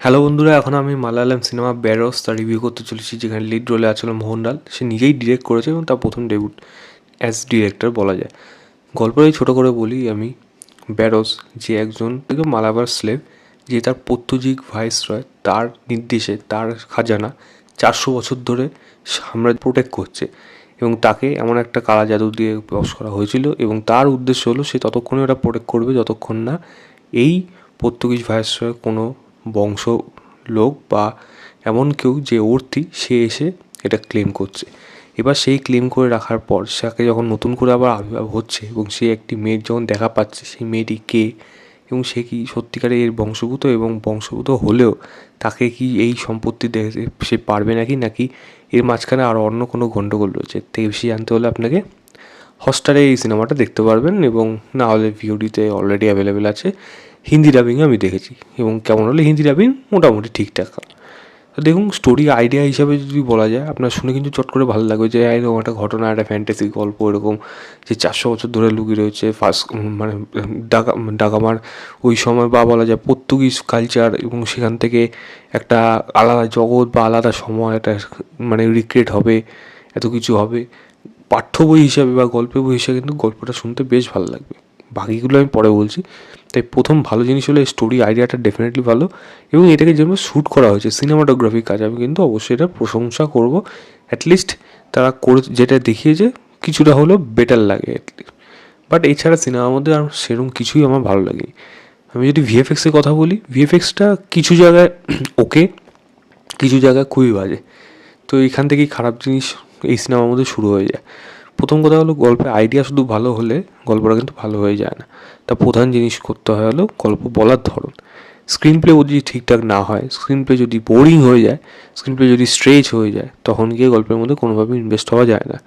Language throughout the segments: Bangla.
হ্যালো বন্ধুরা, এখন আমি মালায়ালাম সিনেমা ব্যারোস তার রিভিউ করতে চলেছি, যেখানে লিড রোলে আছে মোহনলাল। সে নিজেই ডিরেক্ট করেছে এবং তার প্রথম ডেবিউট অ্যাজ ডিরেক্টর বলা যায়। গল্পটাই ছোটো করে বলি আমি। ব্যারোস যে একজন মালাবার স্লেভ, যে তার পর্তুগিজ ভাইসরয় তার নির্দেশে তার খাজানা 400 বছর ধরে সাম্রাজ্য প্রোটেক্ট করছে, এবং তাকে এমন একটা কালা জাদু দিয়ে বশ করা হয়েছিল, এবং তার উদ্দেশ্য হলো সে ততক্ষণে ওটা প্রোটেক্ট করবে যতক্ষণ না এই পর্তুগিজ ভাইসরয়ের কোনো বংশ লোক বা এমন কেউ যে অর্থী সে এসে এটা ক্লেম করছে। এবার সেই ক্লেম করে রাখার পর তাকে যখন নতুন করে আবার আবির্ভাব হচ্ছে এবং সে একটি মেয়ের যখন দেখা পাচ্ছে, সেই মেয়েটি কে এবং সে কি সত্যিকারে এর বংশভূত, এবং বংশভূত হলেও তাকে কি এই সম্পত্তি দেখতে সে পারবে নাকি এর মাঝখানে আরও অন্য কোনো গণ্ডগোল রয়েছে। থেকে বেশি জানতে হলে আপনাকে হটস্টারে এই সিনেমাটা দেখতে পারবেন, এবং না হলে ভিওডিতে অলরেডি অ্যাভেলেবেল আছে। হিন্দি ডাবিংয়ে আমি দেখেছি, এবং কেমন হলে হিন্দি ডাবিং মোটামুটি ঠিকঠাক। তো দেখুন, স্টোরি আইডিয়া হিসাবে যদি বলা যায়, আপনার শুনে কিন্তু চট করে ভালো লাগবে যে এরকম একটা ঘটনা, একটা ফ্যান্টাসি গল্প, এরকম যে 400 বছর ধরে লুকিয়ে রয়েছে ফার্স্ট মানে ডাকামার ওই সময়, বা বলা যায় পর্তুগিজ কালচার, এবং সেখান থেকে একটা আলাদা জগৎ বা আলাদা সময় একটা মানে রিক্রিয়েট হবে, এত কিছু হবে। পাঠ্য বই হিসাবে বা গল্পের বই হিসাবে কিন্তু গল্পটা শুনতে বেশ ভালো লাগবে। বাকিগুলো আমি পরে বলছি। তাই প্রথম ভালো জিনিস হলো স্টোরি আইডিয়াটা ডেফিনেটলি ভালো, এবং এটাকে যেভাবে শ্যুট করা হয়েছে সিনেমাটোগ্রাফির কাজ, আমি কিন্তু অবশ্যই এটা প্রশংসা করবো। অ্যাটলিস্ট তারা করে যেটা দেখিয়েছে কিছুটা হলেও বেটার লাগে অ্যাটলিস্ট। বাট এছাড়া সিনেমার মধ্যে আর সেরকম কিছুই আমার ভালো লাগেনি। আমি যদি ভিএফএক্সের কথা বলি, ভিএফএক্সটা কিছু জায়গায় ওকে, কিছু জায়গায় খুবই বাজে। তো এখান থেকেই খারাপ জিনিস এই সিনেমার মধ্যে শুরু হয়ে যায়। প্রথম কথা হলো, গল্পের আইডিয়া শুধু ভালো হলে গল্পটা কিন্তু ভালো হয়ে যায় না। তা প্রধান জিনিস করতে হয় হলো গল্প বলার ধরন। স্ক্রিন প্লে যদি ঠিকঠাক না হয়, স্ক্রিন প্লে যদি বোরিং হয়ে যায়, স্ক্রিন প্লে যদি স্ট্রেচ হয়ে যায়, তখন গিয়ে গল্পের মধ্যে কোনোভাবে ইনভেস্ট হওয়া যায় না।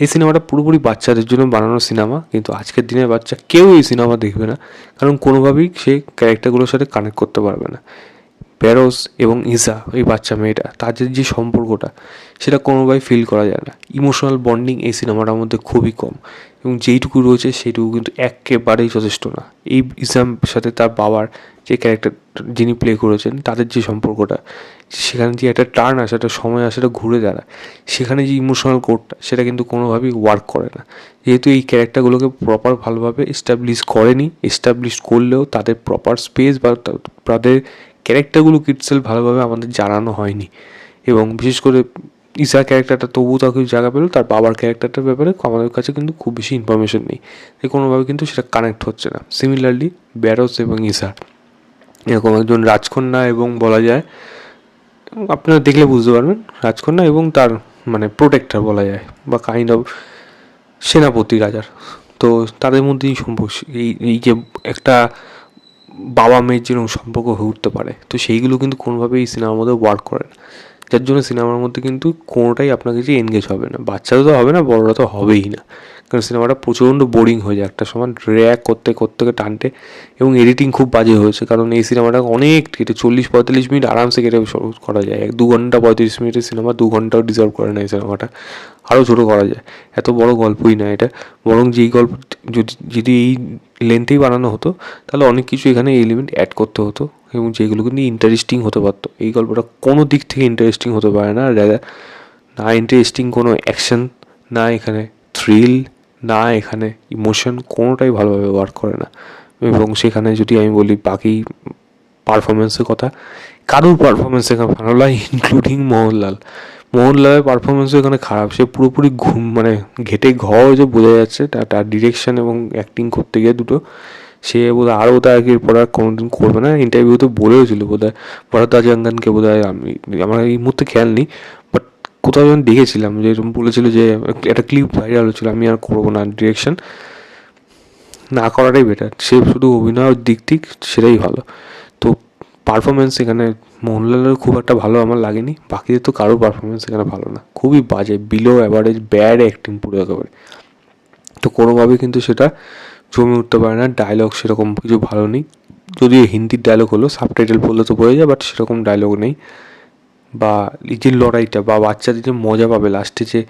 এই সিনেমাটা পুরোপুরি বাচ্চাদের জন্য বানানো সিনেমা, কিন্তু আজকের দিনের বাচ্চা কেউ এই সিনেমা দেখবে না, কারণ কোনোভাবেই সে ক্যারেক্টারগুলোর সাথে কানেক্ট করতে পারবে না। প্যারোস এবং ইসা, এই বাচ্চা মেয়েটা, তাদের যে সম্পর্কটা সেটা কোনোভাবেই ফিল করা যায় না। ইমোশনাল বন্ডিং এই সিনেমাটার মধ্যে খুবই কম, এবং যেইটুকু রয়েছে সেইটুকু কিন্তু একেবারেই যথেষ্ট না। এই ইসার সাথে তার বাবার যে ক্যারেক্টার যিনি প্লে করেছেন, তাদের যে সম্পর্কটা, সেখানে যে একটা টার্ন আসে, একটা সময় আসে, একটা ঘুরে দাঁড়ায়, সেখানে যে ইমোশনাল কোডটা সেটা কিন্তু কোনোভাবেই ওয়ার্ক করে না। যেহেতু এই ক্যারেক্টারগুলোকে প্রপার ভালোভাবে এস্টাবলিশ করেনি, এস্টাবলিশ করলেও তাদের প্রপার স্পেস বা তাদের ক্যারেক্টারগুলোকে ইটসেলফ ভালোভাবে আমাদের জানানো হয়নি। এবং বিশেষ করে ইসা ক্যারেক্টারটা তবুও তাকে জায়গা পেল, তার বাবার ক্যারেক্টারটার ব্যাপারে আমাদের কাছে কিন্তু খুব বেশি ইনফরমেশন নেই, তাই কোনোভাবে কিন্তু সেটা কানেক্ট হচ্ছে না। সিমিলারলি ব্যারোস এবং ইসা এরকম একজন রাজকন্যা, এবং বলা যায় আপনারা দেখলে বুঝতে পারবেন, রাজকন্যা এবং তার মানে প্রোটেক্টর বলা যায়, বা কাইন্ড অফ সেনাপতি রাজার। তো তাদের মধ্যেই সম্পর্ক, এই এই যে একটা বাবা মেয়ের যেরকম সম্পর্ক হয়ে উঠতে পারে, তো সেইগুলো কিন্তু কোনোভাবেই এই সিনেমার মধ্যে ওয়ার্ক করে না। যার জন্য সিনেমার মধ্যে কিন্তু কোনোটাই আপনার কাছে এনগেজ হবে না, বাচ্চারা তো হবে না, বড়রা তো হবেই না। কারণ সিনেমাটা প্রচণ্ড বোরিং হয়ে যায়, একটা সময় ড্র্যাগ করতে করতে টানতে, এবং এডিটিং খুব বাজে হয়েছে। কারণ এই সিনেমাটা অনেক কেটে 40-45 মিনিট আরামসে কেটে করা যায়। 2 ঘন্টা 35 মিনিটের সিনেমা 2 ঘন্টাও ডিজার্ভ করে না এই সিনেমাটা। আরও ছোটো করা যায়, এত বড় গল্পই না এটা। বরং যেই গল্প যদি যদি এই লেন্থেই বানানো হতো, তাহলে অনেক কিছু এখানে এলিমেন্ট অ্যাড করতে হতো, এবং যেগুলো কিন্তু ইন্টারেস্টিং হতে পারতো। এই গল্পটা কোনো দিক থেকে ইন্টারেস্টিং হতে পারে না, না ইন্টারেস্টিং কোনো অ্যাকশন, না এখানে থ্রিল, না এখানে ইমোশন, কোনোটাই ভালোভাবে ওয়ার্ক করে না। এবং সেখানে যদি আমি বলি বাকি পারফরমেন্সের কথা, কারোর পারফরমেন্স এখানে ভালো লাগে, ইনক্লুডিং মোহনলালের পারফরমেন্সও এখানে খারাপ। সে পুরোপুরি মানে ঘেটে হয়েছে বোঝা যাচ্ছে, তার ডিরেকশন এবং অ্যাক্টিং করতে গিয়ে দুটো সে বোধহয় আরও বোধহয় আগের পর আর কোনোদিন করবে না। ইন্টারভিউতে বলেও ছিল বোধহয় ভরদ্বাজ আঙ্গানকে, বোধহয় আমি আমার এই মুহূর্তে খেয়াল নেই, বাট কোথাও যখন দেখেছিলাম যে এরকম বলেছিল যে একটা ক্লিপ ভাইরাল হচ্ছিল, আমি আর করবো না, ডিরেকশন না করাটাই বেটার, সে শুধু অভিনয়ের দিক সেটাই ভালো। তো পারফরমেন্স এখানে মোহনলালের খুব একটা ভালো আমার লাগেনি, বাকিদের তো কারোর পারফরমেন্স এখানে ভালো না, খুবই বাজে, বিলো অ্যাভারেজ, ব্যাড অ্যাক্টিং পুরো একেবারে। তো কোনোভাবে কিন্তু সেটা জমে উঠতে পারে না। ডায়লগ সেরকম কিছু ভালো নেই, যদিও হিন্দির ডায়লগ হলো, সাবটাইটেল পড়লে তো বোঝা যায়, বাট সেরকম ডায়লগ নেই। বা এই যে লড়াইটা, বা বাচ্চাদের যে মজা পাবে লাস্টে, যে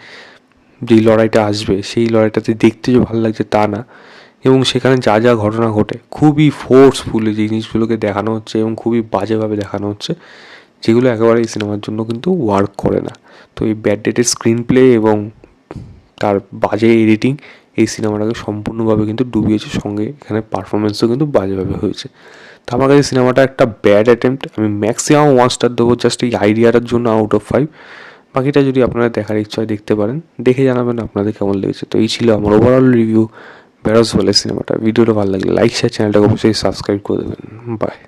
যেই লড়াইটা আসবে সেই লড়াইটাতে দেখতে যে ভালো লাগছে তা না। এবং সেখানে যা যা ঘটনা ঘটে খুবই ফোর্সফুলি জিনিসগুলোকে দেখানো হচ্ছে এবং খুবই বাজেভাবে দেখানো হচ্ছে, যেগুলো একেবারে এই সিনেমার জন্য কিন্তু ওয়ার্ক করে না। তো এই ব্যাড ডেটের স্ক্রিন প্লে এবং তার বাজে এডিটিং এই সিনেমাটাকে সম্পূর্ণভাবে কিন্তু ডুবিয়েছে, সঙ্গে এখানে পারফরমেন্সও কিন্তু বাজেভাবে হয়েছে। তো আমার কাছে সিনেমাটা একটা ব্যাড অ্যাটেম্প্ট। আমি ম্যাক্সিমাম 1 স্টার দেবো জাস্ট এই আইডিয়াটার জন্য আউট অফ 5। বাকিটা যদি আপনারা দেখার ইচ্ছা হয় দেখতে পারেন, দেখে জানাবেন আপনাদের কেমন লেগেছে। তো এই ছিল আমার ওভারঅল রিভিউ বেরোস বলে সিনেমাটা। ভিডিওটা ভালো লাগলে লাইক শেয়ার, চ্যানেলটাকে অবশ্যই সাবস্ক্রাইব করে দেবেন। বাই।